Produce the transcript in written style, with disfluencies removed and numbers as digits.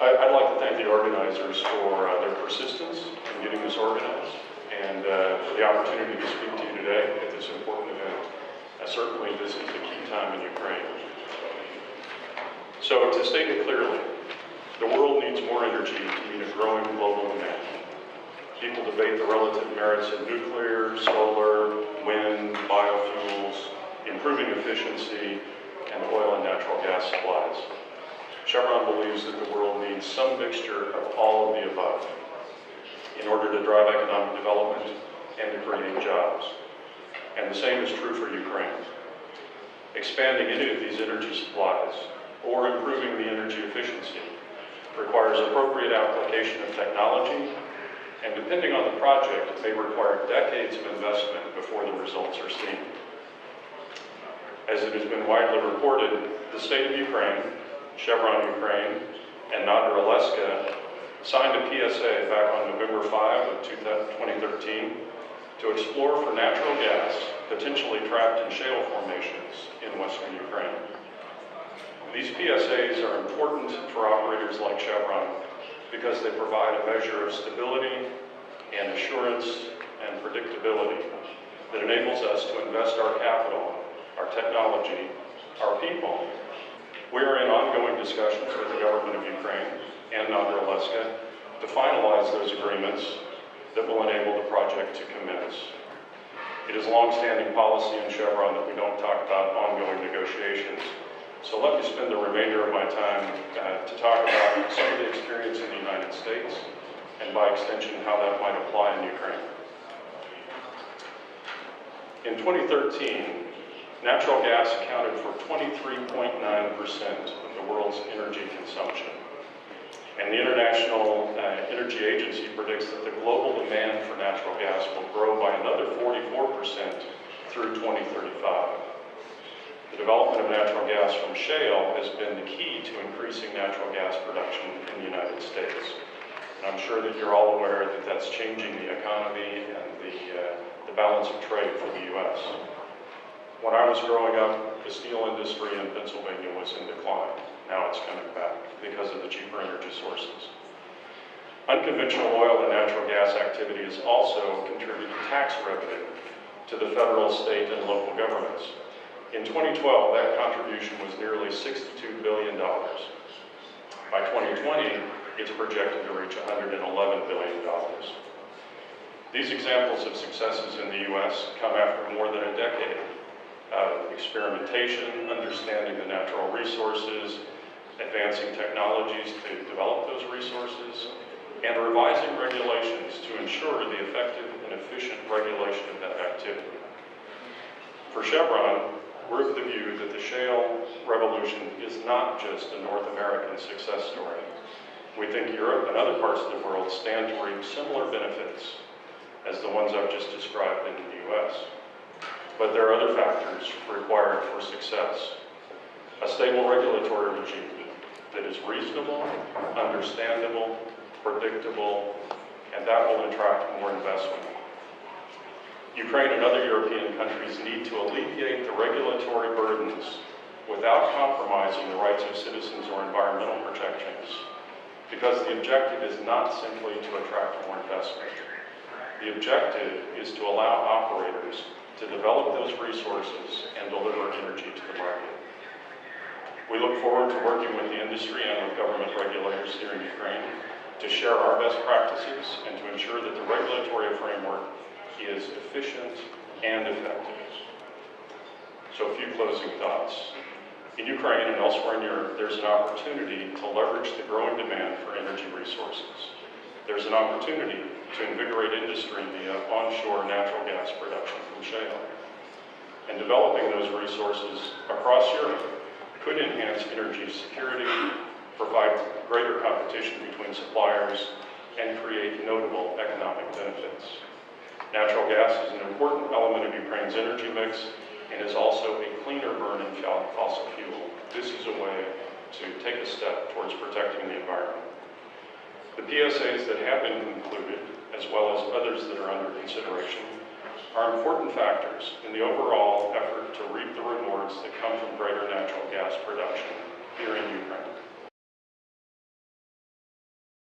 I'd like to thank the organizers for their persistence in getting this organized and for the opportunity to speak to you today at this important event. Certainly this is a key time in Ukraine. So to state it clearly, the world needs more energy to meet a growing global demand. People debate the relative merits of nuclear, solar, wind, biofuels, improving efficiency, and oil and natural gas supplies. Chevron believes that the world needs some mixture of all of the above in order to drive economic development and to create jobs. And the same is true for Ukraine. Expanding any of these energy supplies or improving the energy efficiency requires appropriate application of technology, and depending on the project, may require decades of investment before the results are seen. As it has been widely reported, the state of Ukraine, Chevron Ukraine, and Nadra signed a PSA back on November 5 of 2013 to explore for natural gas potentially trapped in shale formations in western Ukraine. These PSAs are important for operators like Chevron because they provide a measure of stability and assurance and predictability that enables us to invest our capital, our technology, our people. We are in ongoing discussions with the government of Ukraine and Nadra to finalize those agreements that will enable the project to commence. It is long-standing policy in Chevron that we don't talk about ongoing negotiations. So let me spend the remainder of my time to talk about some of the experience in the United States and by extension how that might apply in Ukraine. In 2013, natural gas accounted for 23.9% of the world's energy consumption. And the International Energy Agency predicts that the global demand for natural gas will grow by another 44% through 2035. The development of natural gas from shale has been the key to increasing natural gas production in the United States. And I'm sure that you're all aware that that's changing the economy and the balance of trade for the U.S. When I was growing up, the steel industry in Pennsylvania was in decline. Now it's coming back because of the cheaper energy sources. Unconventional oil and natural gas activity has also contributed tax revenue to the federal, state, and local governments. In 2012, that contribution was nearly $62 billion. By 2020, it's projected to reach $111 billion. These examples of successes in the U.S. come after more than a decade of experimentation, understanding the natural resources, advancing technologies to develop those resources, and revising regulations to ensure the effective and efficient regulation of that activity. For Chevron, we're of the view that the shale revolution is not just a North American success story. We think Europe and other parts of the world stand to reap similar benefits as the ones I've just described in the U.S. But there are other factors required for success. A stable regulatory regime that is reasonable, understandable, predictable, and that will attract more investment. Ukraine and other European countries need to alleviate the regulatory burdens without compromising the rights of citizens or environmental protections, because the objective is not simply to attract more investment. The objective is to allow operators to develop those resources and deliver energy to the market. We look forward to working with the industry and with government regulators here in Ukraine to share our best practices and to ensure that the regulatory framework is efficient and effective. So a few closing thoughts. In Ukraine and elsewhere in Europe, there's an opportunity to leverage the growing demand for energy resources. There's an opportunity to invigorate industry via onshore natural gas production from shale. And developing those resources across Europe could enhance energy security, provide greater competition between suppliers, and create notable economic benefits. Natural gas is an important element of Ukraine's energy mix and is also a cleaner burning fossil fuel. This is a way to take a step towards protecting the environment. The PSAs that have been concluded, as well as others that are under consideration, are important factors in the overall effort to reap the rewards that come from greater natural gas production here in